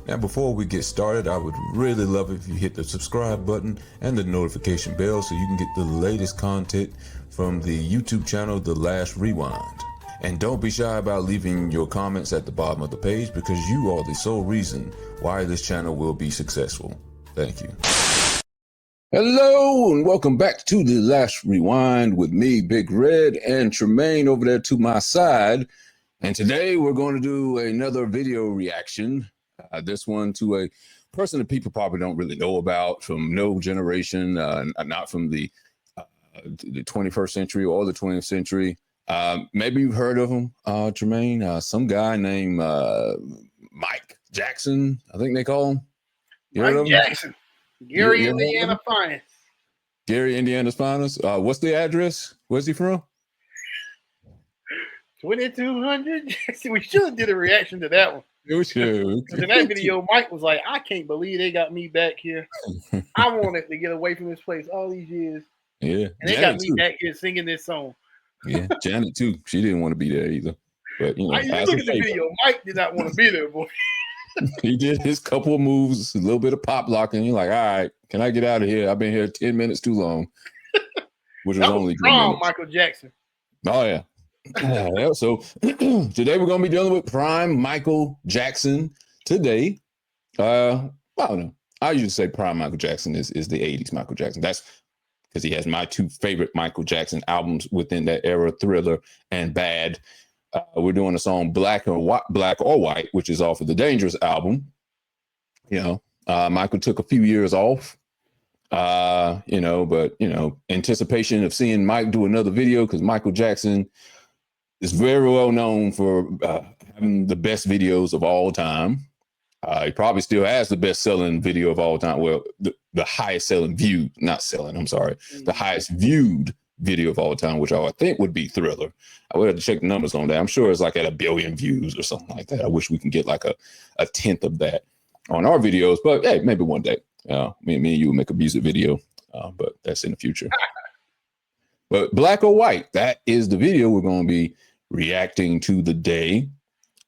Now, before we get started, I would really love it if you hit the subscribe button and the notification bell so you can get the latest content from the YouTube channel, The Last Rewind. And don't be shy about leaving your comments at the bottom of the page because you are the sole reason why this channel will be successful. Thank you. Hello and welcome back to The Last Rewind with me, Big Red and Tramaine over there to my side. And today we're going to do another video reaction. This one to a person that people probably don't really know about from no generation, not from the 21st century or the 20th century. Maybe you've heard of him, Tramaine. Some guy named Mike Jackson, I think they call him. Mike Jackson. Gary, Indiana finest. Gary, Indiana's finest. What's the address? Where's he from? 2200. We should have did a reaction to that one. We should. In that video, Mike was like, I can't believe they got me back here. I wanted to get away from this place all these years. Yeah. And they got me back here singing this song. Yeah, Janet too. She didn't want to be there either. But you know, you look at the video, Mike did not want to be there, boy. He did his couple of moves, a little bit of pop locking. You're like, all right, can I get out of here? I've been here 10 minutes too long. Which was only strong, Michael Jackson. Oh yeah. Yeah, so today we're gonna be dealing with prime Michael Jackson today. I don't know. I usually say prime Michael Jackson is the 80s Michael Jackson. That's because he has my two favorite Michael Jackson albums within that era, Thriller and Bad. We're doing a song Black or White, which is off of the Dangerous album. You know, Michael took a few years off. But anticipation of seeing Mike do another video because Michael Jackson is very well known for having the best videos of all time. He probably still has the best selling video of all time. Well, the highest selling viewed, not selling, I'm sorry, the highest viewed video of all time, which I think would be Thriller. I would have to check the numbers on that. I'm sure it's like at 1 billion views or something like that. I wish we can get like a tenth of that on our videos, but hey, maybe one day. Me and you will make a music video, but that's in the future. But Black or White, that is the video we're going to be reacting to today.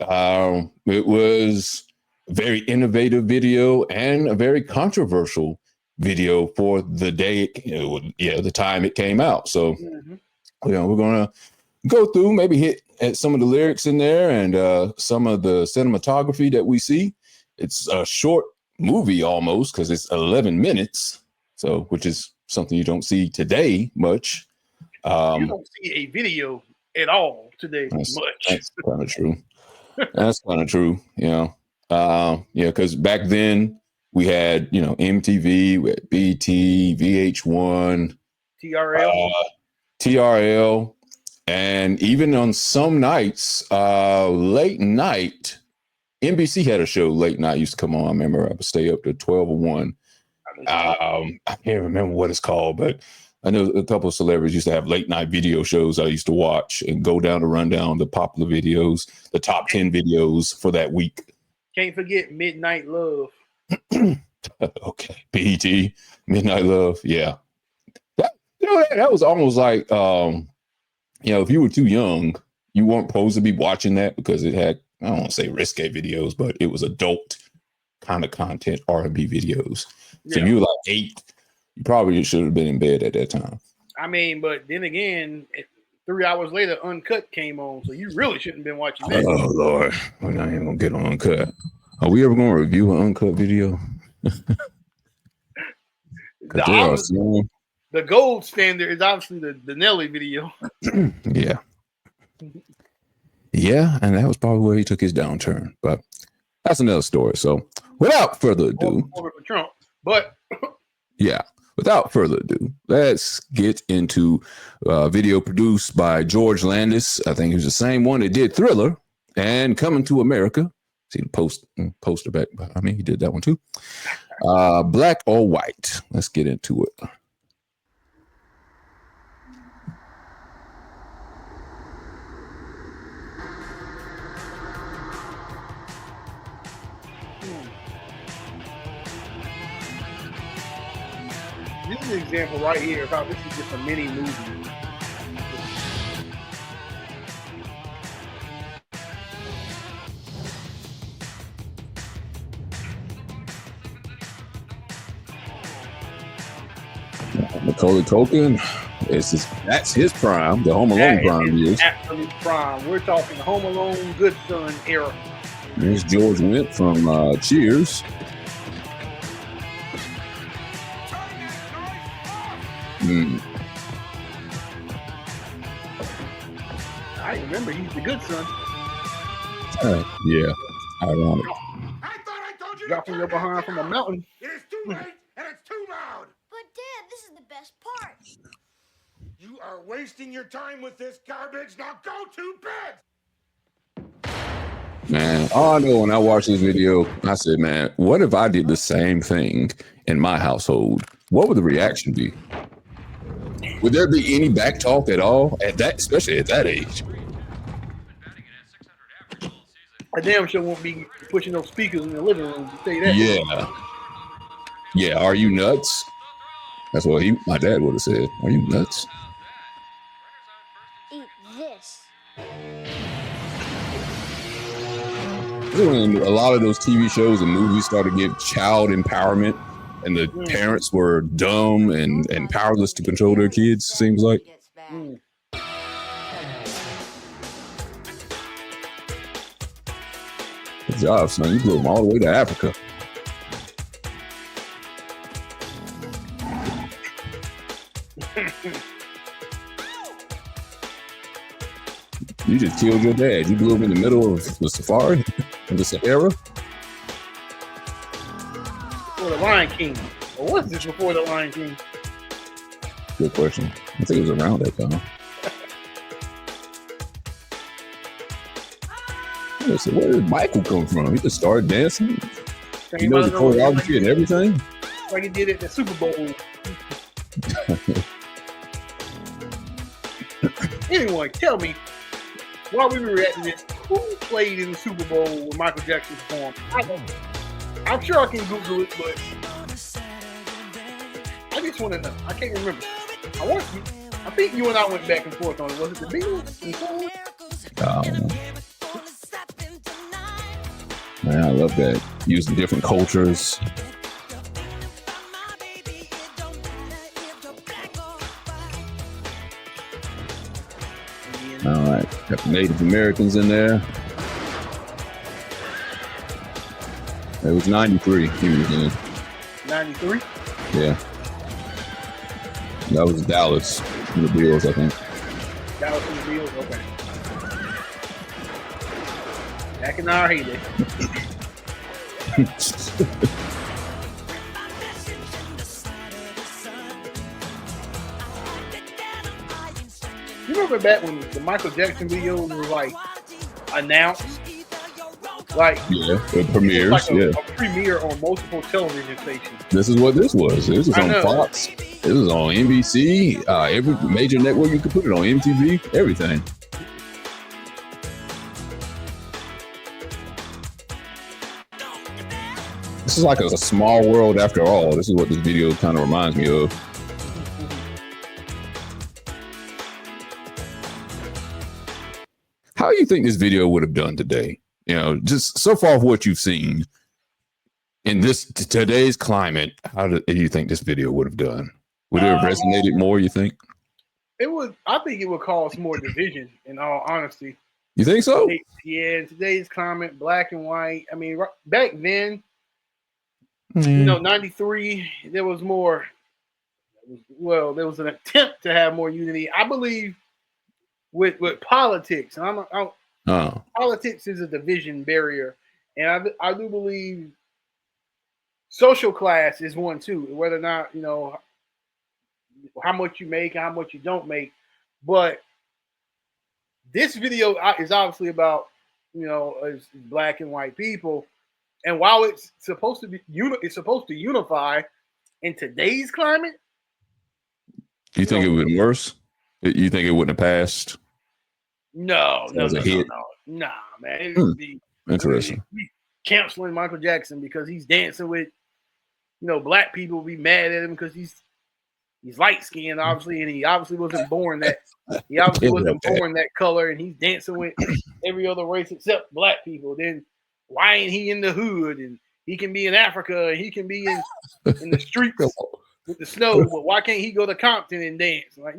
It was a very innovative video and a very controversial video for the day, the time it came out. So, we're going to go through, maybe hit at some of the lyrics in there and some of the cinematography that we see. It's a short movie almost because it's 11 minutes, so which is something you don't see today much. You don't see a video at all today much. That's kind of true. That's kind of true. Because back then we had MTV, we had BT, VH1, TRL, and even on some nights, late night. NBC had a show late night used to come on. I remember I would stay up to 12 or 1. I can't remember what it's called, but I know a couple of celebrities used to have late night video shows I used to watch and go down to run down the popular videos, the top 10 videos for that week. Can't forget Midnight Love. Okay. BET, Midnight Love. Yeah. That was almost like, if you were too young, you weren't supposed to be watching that because it had, I don't want to say risque videos, but it was adult kind of content, R&B videos. So you were like 8, you probably should have been in bed at that time. I mean, but then again, 3 hours later, Uncut came on, so you really shouldn't have been watching that. Oh, Lord. We're not even going to get on Uncut. Are we ever going to review an Uncut video? The gold standard is obviously the Nelly video. Yeah. Yeah, and that was probably where he took his downturn, but that's another story. So without further ado, without further ado, let's get into video produced by George Landis. I think he was the same one that did Thriller and Coming to America. See the poster back. I mean, he did that one too. Black or White. Let's get into it. This is an example right here of how this is just a mini movie. Macaulay Culkin, that's his prime, the Home Alone prime years. Absolute prime. We're talking Home Alone, Good Son era. There's George Wendt from Cheers. I remember he's the good son. Yeah, ironic. I thought I told you Dropping your behind from a mountain. It is too late and it's too loud. But Dad, this is the best part. You are wasting your time with this garbage. Now go to bed. Man, all I know when I watched this video, I said, man, what if I did the same thing in my household? What would the reaction be? Would there be any back talk at all at that, especially at that age? I damn sure won't be pushing those speakers in the living room to say that. Yeah. Yeah, are you nuts? That's what my dad would have said. Are you nuts? Eat this. This is when a lot of those TV shows and movies started to give child empowerment, and the parents were dumb and powerless to control their kids, seems like. Good job, son. You blew them all the way to Africa. You just killed your dad. You blew him in the middle of the safari, in the Sahara. Before the Lion King. Or was this before the Lion King? Good question. I think it was around that time. So where did Michael come from? He just started dancing. You know the choreography and everything. Like he did at the Super Bowl. Anyway, tell me, while we were reacting to this, who played in the Super Bowl with Michael Jackson performed? I'm sure I can Google it, but I just want to know. I can't remember. I think you and I went back and forth on it. Was it the Beatles? Man, I love that. Using different cultures. All right, got the Native Americans in there. It was 93. He was in 93? Yeah. That was Dallas in the Bills, I think. Dallas in the Bills? Okay. Back in our heyday. You remember back when the Michael Jackson videos were like announced? Like it premieres. Like a premiere on multiple television stations. This is what this was. This was on Fox. This was on NBC. Every major network you could put it on. MTV. Everything. This is like a small world after all. This is what this video kind of reminds me of. How do you think this video would have done today? You know, just so far of what you've seen in this today's climate, how do you think this video would have done? Would it have resonated more, you think? It would. I think it would cause more division, in all honesty. You think so? Yeah, in today's climate, black and white. I mean, back then, you know, 93, there was more. Well, there was an attempt to have more unity. I believe with politics. Politics is a division barrier, and I do believe social class is one too. Whether or not, you know, how much you make, how much you don't make, but this video is obviously about, you know, black and white people, and while it's supposed to be it's supposed to unify in today's climate. Do you think it would have been worse? You think it wouldn't have passed? No, man. It would be interesting. Canceling Michael Jackson because he's dancing with, you know, black people be mad at him because he's light skinned, obviously, and he obviously wasn't born that. He obviously wasn't born that color, and he's dancing with every other race except black people. Then why ain't he in the hood? And he can be in Africa, and he can be in the streets. with the snow, but why can't he go to Compton and dance? Like,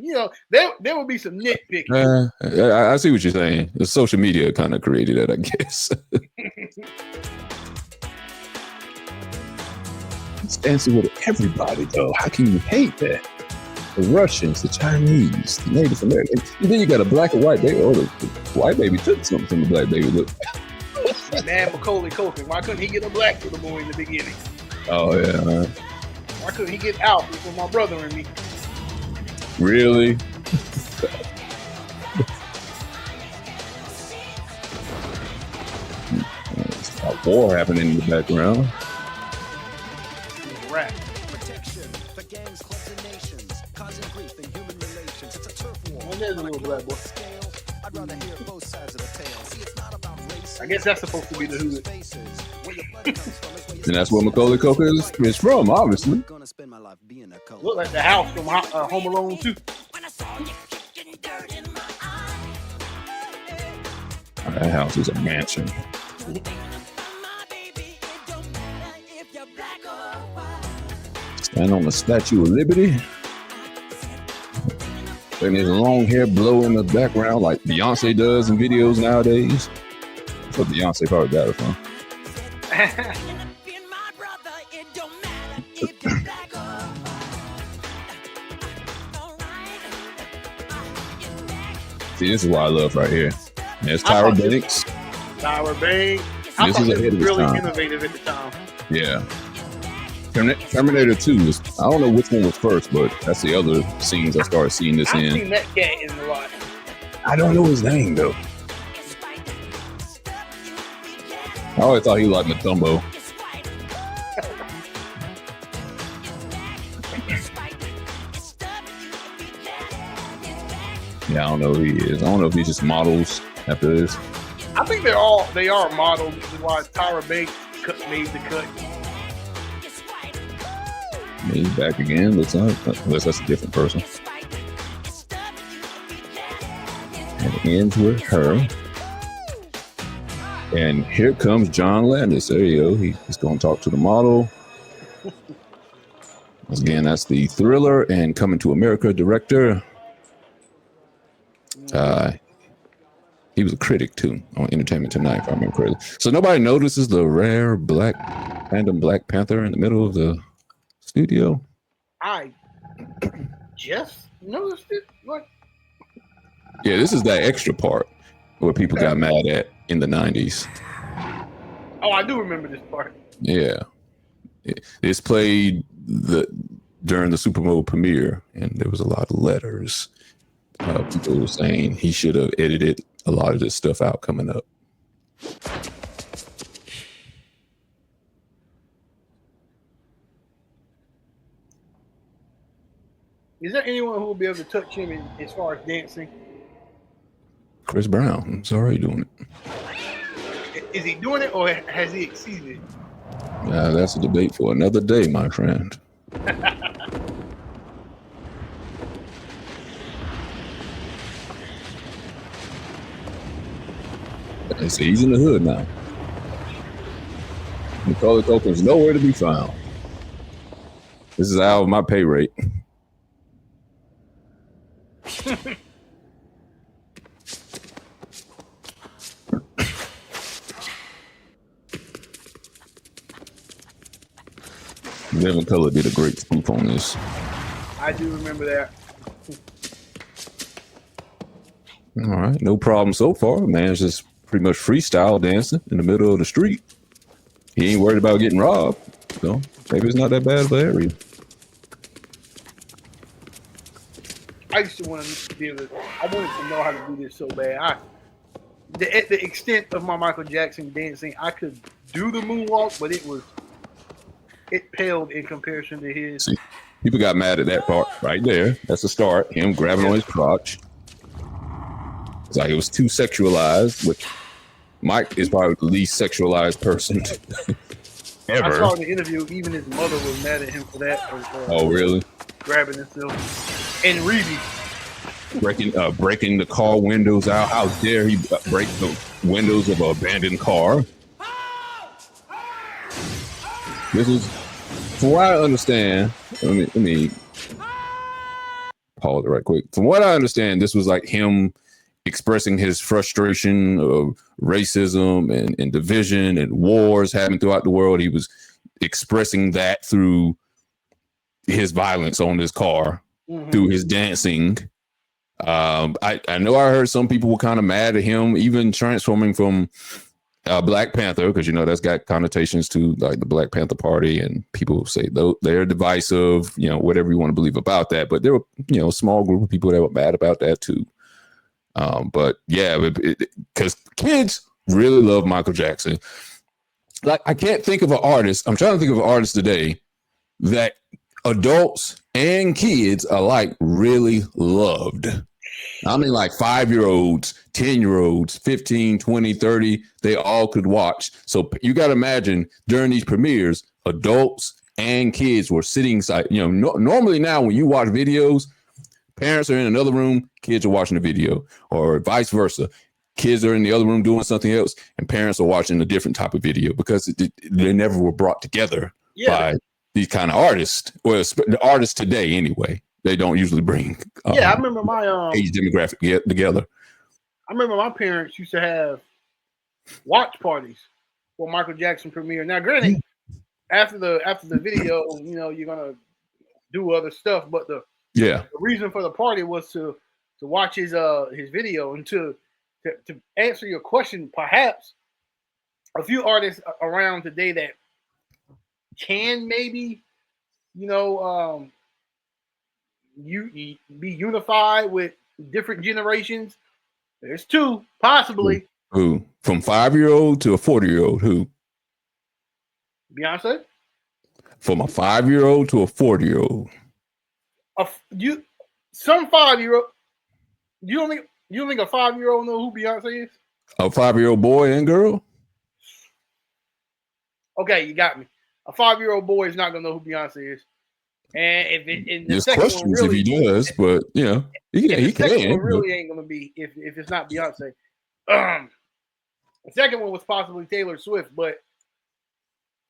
there would be some nitpicking. I see what you're saying. The social media kind of created that, I guess. He's dancing with everybody, though. How can you hate that? The Russians, the Chinese, the Native Americans. And then you got a black and white baby. Oh, the white baby took something from the black baby. Look. Man, Macaulay Culkin. Why couldn't he get a black little boy in the beginning? Oh, yeah. Why couldn't he get Alfie for my brother and me? Really? There's a war happening in the background. Rap. Well, there's a little black boy. I guess that's supposed to be the hood. And that's where Macaulay Culkin is from, obviously. Look like the house from Home Alone 2. That house is a mansion. Stand on the Statue of Liberty. And his long hair blow in the background like Beyonce does in videos nowadays. That's what Beyonce probably got it from. See, this is what I love right here. There's Tyra Banks. Tyra Banks. I This thought is this ahead was of its really time. innovative at the time. Yeah. Terminator 2 is, I don't know which one was first, but that's the other scenes I started seeing this I've in. seen that cat in a lot. I don't know his name though. I always thought he liked Matumbo. Yeah, I don't know who he is. I don't know if he just models after this. I think they are models, which is why Tyra Banks made the cut. He's back again. Looks like, unless that's a different person. And it ends with her. And here comes John Landis. There you go. He's going to talk to the model. Again, that's the Thriller and Coming to America director. He was a critic too on Entertainment Tonight, if I remember correctly. So nobody notices the rare random Black Panther in the middle of the studio. I just noticed it. What? Yeah, this is that extra part where people got mad at in the 90s. Oh, I do remember this part. Yeah. It's played during the Super Bowl premiere, and there was a lot of letters. People were saying he should have edited a lot of this stuff out coming up. Is there anyone who will be able to touch him as far as dancing? Chris Brown is already doing it. Is he doing it or has he exceeded? That's a debate for another day, my friend. They say he's in the hood now. Macaulay Culkin's nowhere to be found. This is out of my pay rate. Living Color did a great spoof on this. I do remember that. All right, no problem so far. Man's just pretty much freestyle dancing in the middle of the street. He ain't worried about getting robbed, so maybe it's not that bad of an area. I used to want to be able to. I wanted to know how to do this so bad. At the extent of my Michael Jackson dancing, I could do the moonwalk, but it paled in comparison to his. See, people got mad at that part right there. That's the start. Him grabbing on his crotch. It's like it was too sexualized, which Mike is probably the least sexualized person ever. I saw in the interview, even his mother was mad at him for that. Oh, really? Grabbing himself. And Reedy. Breaking the car windows out. How dare he break the windows of an abandoned car? This is, from what I understand, let me pause it right quick. From what I understand, this was like him expressing his frustration of racism and division and wars happening throughout the world. He was expressing that through his violence on this car, through his dancing. I know I heard some people were kind of mad at him, even transforming from Black Panther, because that's got connotations to like the Black Panther Party, and people say they're divisive, whatever you want to believe about that. But there were a small group of people that were mad about that too. But yeah, because kids really love Michael Jackson. Like, I can't think of an artist. I'm trying to think of an artist today that adults and kids alike really loved. I mean, like 5-year-olds, 10-year-olds, 15, 20, 30, they all could watch. So you got to imagine during these premieres, adults and kids were sitting side. Normally now when you watch videos, parents are in another room, kids are watching the video, or vice versa. Kids are in the other room doing something else, and parents are watching a different type of video because they never were brought together by these kind of artists. Well, the artists today, anyway, they don't usually bring. I remember my age demographic together. I remember my parents used to have watch parties for Michael Jackson premiere. Now, granted, after the video, you're gonna do other stuff, but the reason for the party was to watch his video. And to answer your question, perhaps a few artists around today that can maybe you be unified with different generations. There's two, possibly. Who? From 5-year-old to a 40-year-old? Who? Beyonce. From a 5-year-old to a 40-year-old. Some 5-year-old. You don't think a 5-year-old know who Beyonce is? A 5-year-old boy and girl? Okay, you got me. A 5-year-old boy is not gonna know who Beyonce is. And there's questions really, if he does, but he can. One really ain't gonna be if it's not Beyonce. The second one was possibly Taylor Swift, but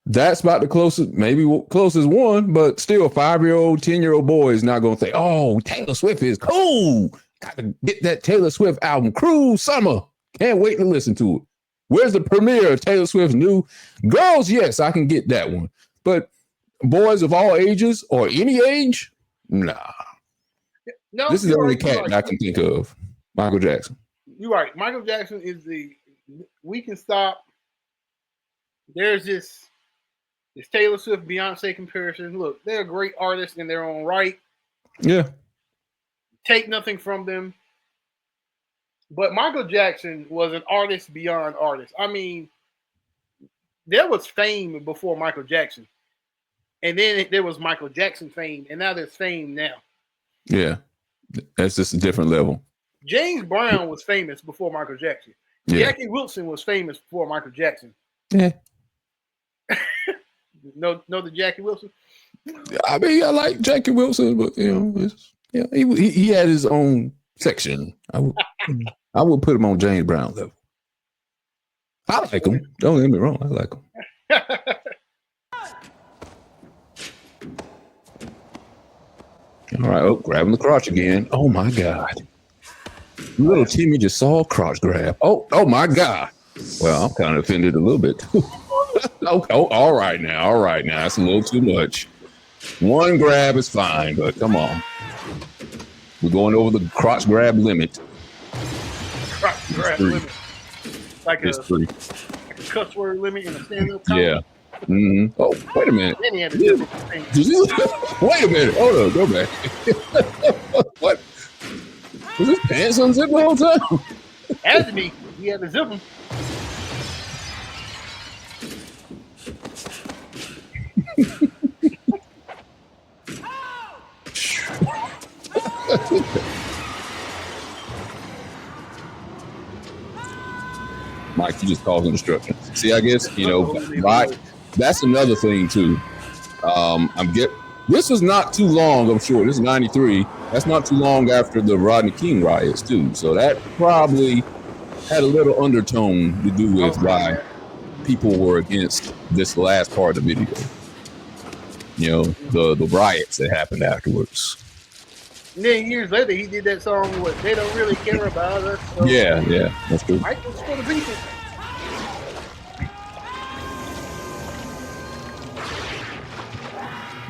that's about the closest one. But still, a 5-year-old, 10-year-old boy is not gonna think, "Oh, Taylor Swift is cool. Got to get that Taylor Swift album, Cruel Summer. Can't wait to listen to it. Where's the premiere of Taylor Swift's new Girls? Yes, I can get that one, but." Boys of all ages or any age? Nah. No, this is the only cat that I can think of. Michael Jackson. You're right. Michael Jackson is we can stop. There's this Taylor Swift Beyonce comparison. Look, they're great artists in their own right. Yeah. Take nothing from them. But Michael Jackson was an artist beyond artist. I mean, there was fame before Michael Jackson. And then there was Michael Jackson fame, and now there's fame now. Yeah, that's just a different level. James Brown was famous before Michael Jackson. Yeah. Jackie Wilson was famous before Michael Jackson. Yeah. know the Jackie Wilson? I mean, I like Jackie Wilson, but he had his own section. I would put him on James Brown level. I like him. Don't get me wrong. I like him. All right. Oh, grabbing the crotch again. Oh my God. Little Timmy just saw a crotch grab. Oh my God. Well, I'm kind of offended a little bit. All right now. That's a little too much. One grab is fine, but come on. We're going over the crotch grab limit. Crotch grab limit. Like a cuss word limit in a stand-up comedy. Yeah. Mm-hmm. Oh, wait a minute. Then he had wait a minute. Hold on. Go back. What? Was his pants unzipped the whole time? Had to be. He had to zip them. Mike, you just causing destruction. See, I guess, right. That's another thing too. This was not too long, I'm sure. This is 93. That's not too long after the Rodney King riots too. So that probably had a little undertone to do with why people were against this last part of the video. you know, the riots that happened afterwards. And then years later, he did that song with "They Don't Really Care About Us." So Yeah, that's true. Michael's for the people.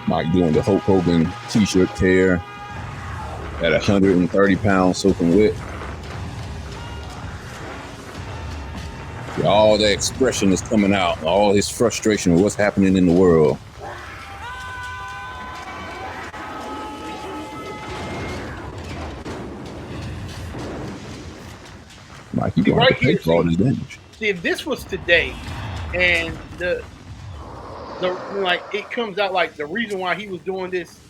Mike doing the Hulk Hogan t-shirt tear at 130 pounds soaking wet. All the expression is coming out, all his frustration with what's happening in the world. Mike, you going Right to pay here, for all see- this damage. See, if this was today, and the like, it comes out like the reason why he was doing this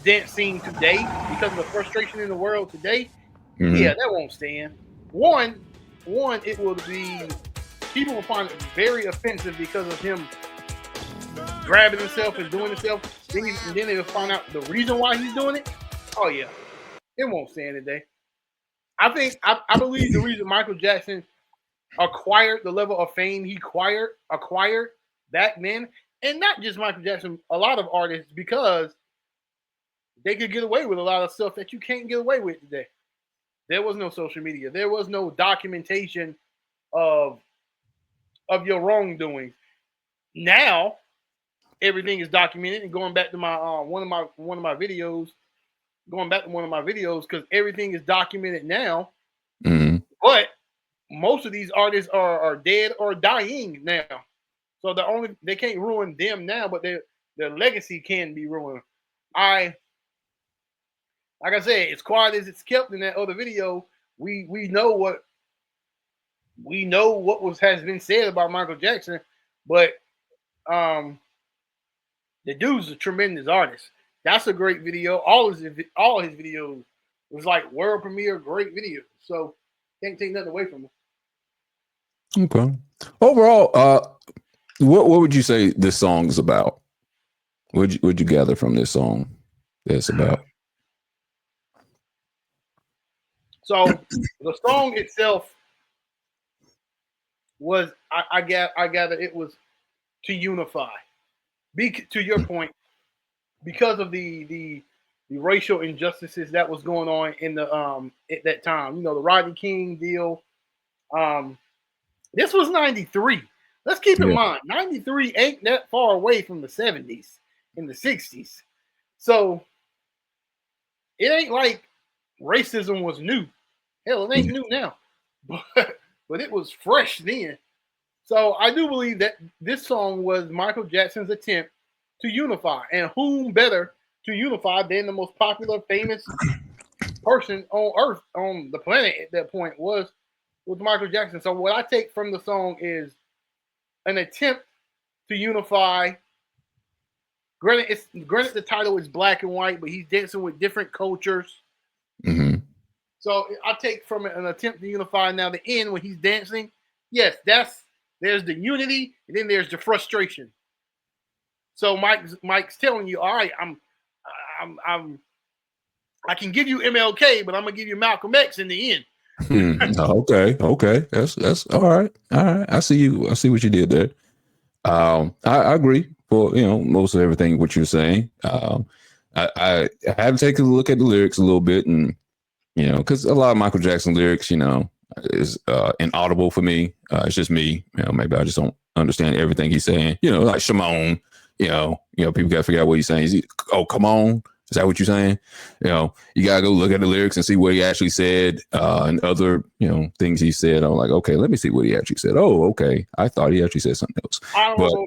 dance scene today because of the frustration in the world today. Mhm. Yeah, that won't stand. One, it will be people will find it very offensive because of him grabbing himself and doing himself. Then they will find out the reason why he's doing it. Oh yeah, it won't stand today. I believe the reason Michael Jackson acquired the level of fame he acquired back then, and not just Michael Jackson, a lot of artists, because they could get away with a lot of stuff that you can't get away with today. There was no social media. There was no documentation of your wrongdoings. Now everything is documented. And going back to my one of my videos, because everything is documented now. Mhm. But most of these artists are dead or dying now. So they can't ruin them now, but their legacy can be ruined. Like I said, as quiet as it's kept in that other video, we know what has been said about Michael Jackson, but the dude's a tremendous artist. That's a great video. All his videos was like world premiere, great video. So can't take nothing away from him. Okay. Overall, what would you say this song is about? What'd you gather from this song that it's about? So the song itself was I gather it was to unify. To your point, because of the racial injustices that was going on in the at that time. You know, the Rodney King deal. This was 93. Let's keep in mind, 93 ain't that far away from the 70s and the 60s. So it ain't like racism was new. Hell, it ain't new now. But it was fresh then. So I do believe that this song was Michael Jackson's attempt to unify. And whom better to unify than the most popular, famous person on earth, on the planet at that point was Michael Jackson. So what I take from the song is an attempt to unify. Granted the title is black and white, but he's dancing with different cultures. Mm-hmm. So I take from it an attempt to unify. Now the end when he's dancing, yes, there's the unity, and then there's the frustration. So Mike's telling you, all right, I can give you MLK, but I'm gonna give you Malcolm X in the end. Okay. That's all right. I see what you did there. I agree for most of everything what you're saying. I had to take a look at the lyrics a little bit, and because a lot of Michael Jackson lyrics, is inaudible for me. It's just me. Maybe I just don't understand everything he's saying. Like Shimon. People got to figure out what he's saying. Oh, come on. Is that what you're saying? You gotta go look at the lyrics and see what he actually said, and other, things he said. I'm like, okay, let me see what he actually said. Oh, okay. I thought he actually said something else. Honorable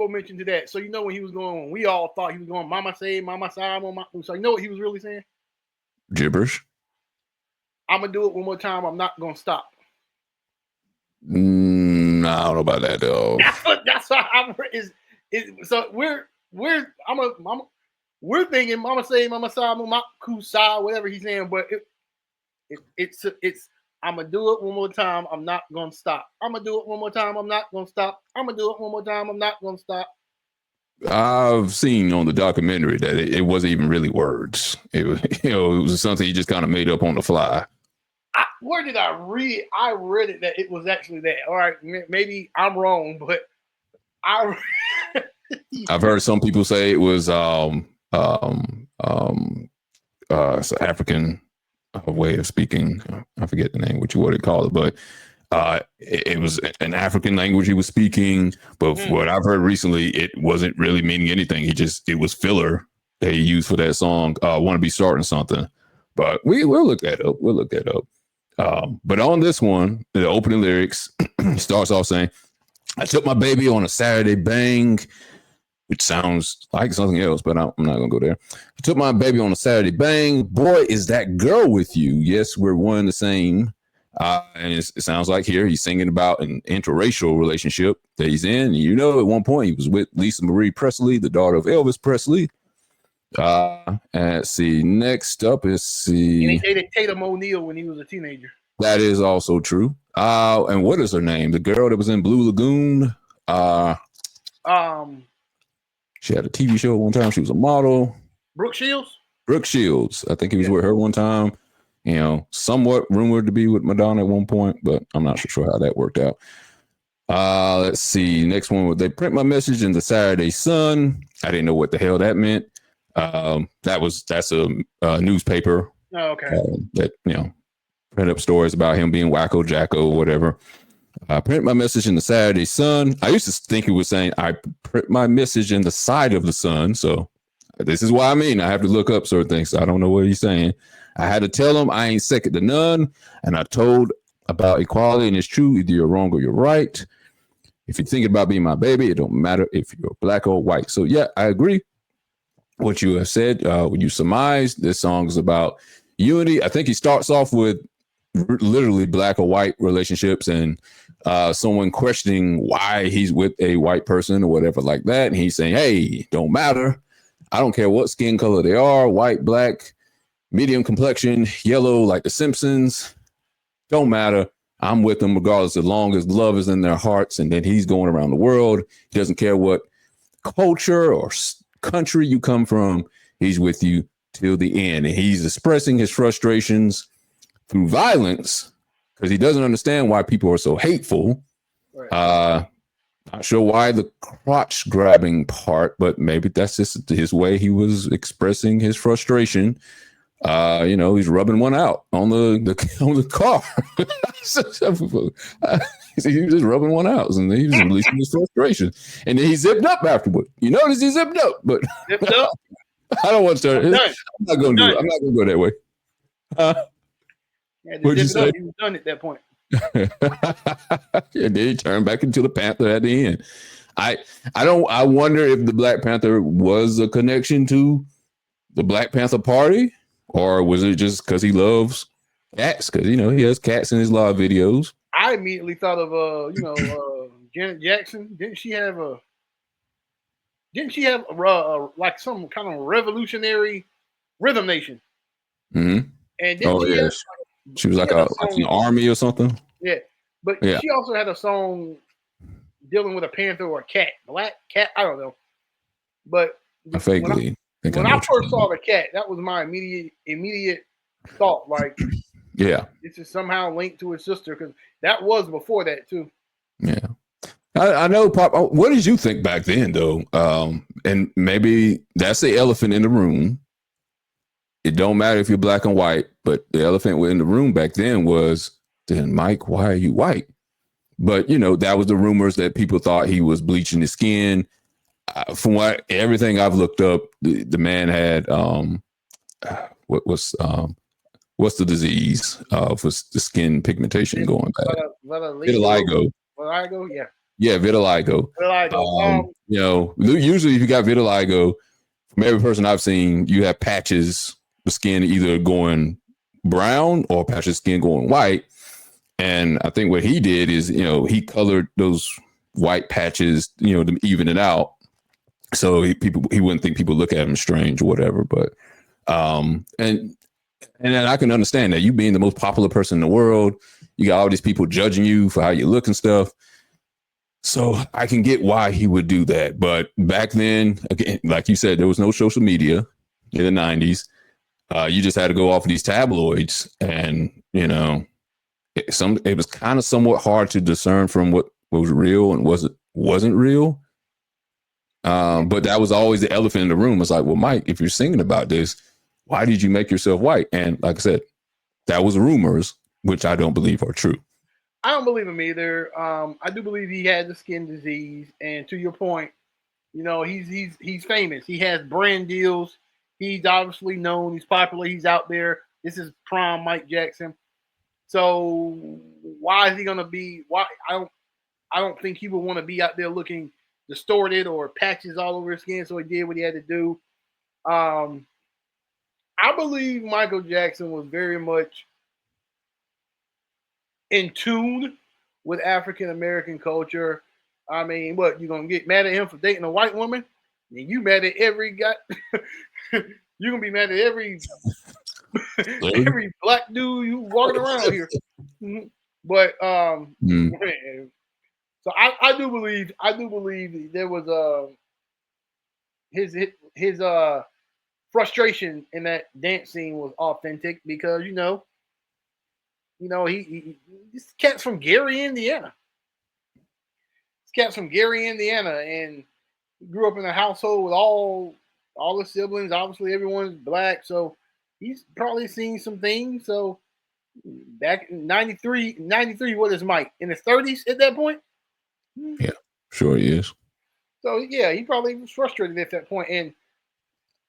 mention to that. So when he was going, we all thought he was going, "Mama say, Mama say, Mama." So you know what he was really saying? Gibberish. I'm gonna do it one more time. I'm not gonna stop. I don't know about that though. That's what I'm. So we're thinking Mama say, Mama sa, Mama kusa, whatever he's saying, but it's I'm gonna do it one more time. I'm not gonna stop. I'm gonna do it one more time. I'm not gonna stop. I'm gonna do it one more time. I'm not gonna stop. I've seen on the documentary that it wasn't even really words. It was, it was something he just kind of made up on the fly. Where did I read? I read it that it was actually that. All right, maybe I'm wrong, but I've heard some people say it was it's an African way of speaking. I forget the name, what they call it, but it was an African language he was speaking. But what I've heard recently, it wasn't really meaning anything. It was filler that he used for that song. Want to be starting something, but we'll look that up. We'll look that up. But on this one, the opening lyrics starts off saying, "I took my baby on a Saturday bang," which sounds like something else, but I'm not going to go there. "I took my baby on a Saturday bang. Boy, is that girl with you? Yes, we're one and the same." And it sounds like here he's singing about an interracial relationship that he's in. You know, at one point he was with Lisa Marie Presley, the daughter of Elvis Presley. And let's see. Next up is And he dated Tatum O'Neal when he was a teenager. That is also true. And what is her name? The girl that was in Blue Lagoon. She had a TV show one time. She was a model. Brooke Shields. Brooke Shields. I think he was with her one time. You know, somewhat rumored to be with Madonna at one point, but I'm not sure how that worked out. Let's see. Next one. They print my message in the Saturday Sun. I didn't know what the hell that meant. That's a newspaper. Oh, okay. That, you know, print up stories about him being wacko jacko or whatever. I print my message in the Saturday Sun. I used to think it was saying I print my message in the side of the sun. So this is what I mean. I have to look up certain things. I don't know what he's saying. I had to tell him I ain't second to none. And I told about equality, and it's true. Either you're wrong or you're right. If you're thinking about being my baby, it don't matter if you're black or white. So yeah, I agree. What you have said, when you surmise this song is about unity. I think he starts off with literally black or white relationships and someone questioning why he's with a white person or whatever like that. And he's saying, hey, don't matter. I don't care what skin color they are, white, black, medium complexion, yellow, like the Simpsons. Don't matter. I'm with them regardless, as long as love is in their hearts. And then he's going around the world. He doesn't care what culture or country you come from. He's with you till the end. And he's expressing his frustrations through violence because he doesn't understand why people are so hateful. Right. Not sure why the crotch grabbing part, but maybe that's just his way he was expressing his frustration. You know, he's rubbing one out on the car. He was just rubbing one out, and he's releasing his frustration. And then he zipped up afterward. You notice he zipped up, but zipped up. I don't want to start. I'm not going to do it. I'm not going to go that way. What'd you say? He was done at that point. And then he turned back into the Panther at the end. I wonder if the Black Panther was a connection to the Black Panther Party, or was it just because he loves cats? Because, you know, he has cats in his live videos. I immediately thought of Janet Jackson. Didn't she have like some kind of revolutionary Rhythm Nation? Mm-hmm. And she was like an army or something. Yeah, but she also had a song dealing with a panther or a cat, black cat. I don't know, but I vaguely think when I first saw the cat, that was my immediate thought. Like, yeah, this is somehow linked to his sister because that was before that too. Yeah, I know, Pop. What did you think back then, though? And maybe that's the elephant in the room. It don't matter if you're black and white, but the elephant in the room back then was, then Mike, why are you white? But, you know, that was the rumors that people thought he was bleaching his skin. From everything I've looked up, the man had what's the disease for the skin pigmentation going bad? Vitiligo. Vitiligo, yeah. Yeah, vitiligo. You know, usually if you got vitiligo, from every person I've seen, you have patches of skin either going brown or patches of skin going white. And I think what he did is, you know, he colored those white patches, you know, to even it out. So he wouldn't think people look at him strange or whatever. But and then I can understand that, you being the most popular person in the world, you got all these people judging you for how you look and stuff. So I can get why he would do that. But back then, again, like you said, there was no social media in the 90s. You just had to go off of these tabloids, and, you know, it was kind of somewhat hard to discern from what was real and wasn't real. But that was always the elephant in the room. It's like, well, Mike, if you're singing about this, why did you make yourself white? And like I said, that was rumors, which I don't believe are true. I don't believe him either. I do believe he had the skin disease, and to your point, he's famous. He has brand deals. He's obviously known. He's popular. He's out there. This is prime Mike Jackson. So why is he gonna be? Why I don't think he would want to be out there looking distorted or patches all over his skin. So he did what he had to do. I believe Michael Jackson was very much in tune with African American culture. I mean, what, you gonna get mad at him for dating a white woman? And you mad at every guy? You gonna be mad at every black dude you walking around here? But so I do believe there was his frustration in that dance scene was authentic because this cat's from Gary, Indiana. And he grew up in a household with all the siblings. Obviously, everyone's black, so he's probably seen some things. So back in 93, what is Mike? In his 30s at that point? Yeah, sure he is. So yeah, he probably was frustrated at that point. And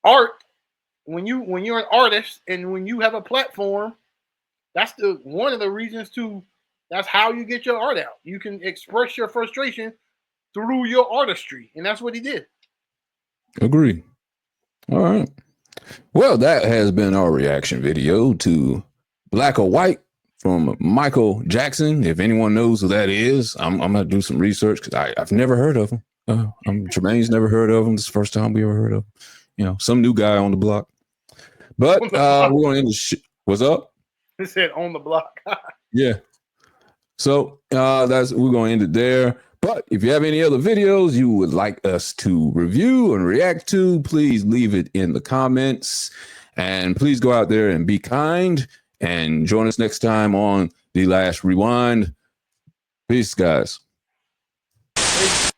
art, when you're an artist and when you have a platform, that's one of the reasons that's how you get your art out. You can express your frustration through your artistry, and that's what he did. Agree. All right. Well, that has been our reaction video to Black or White from Michael Jackson. If anyone knows who that is, I'm gonna do some research because I've never heard of him. Tramaine's never heard of him. This is the first time we ever heard of him. Some new guy on the block. But we're going to end the what's up? It said on the block. Yeah. So we're going to end it there. But if you have any other videos you would like us to review and react to, please leave it in the comments. And please go out there and be kind. And join us next time on The Last Rewind. Peace, guys. Peace.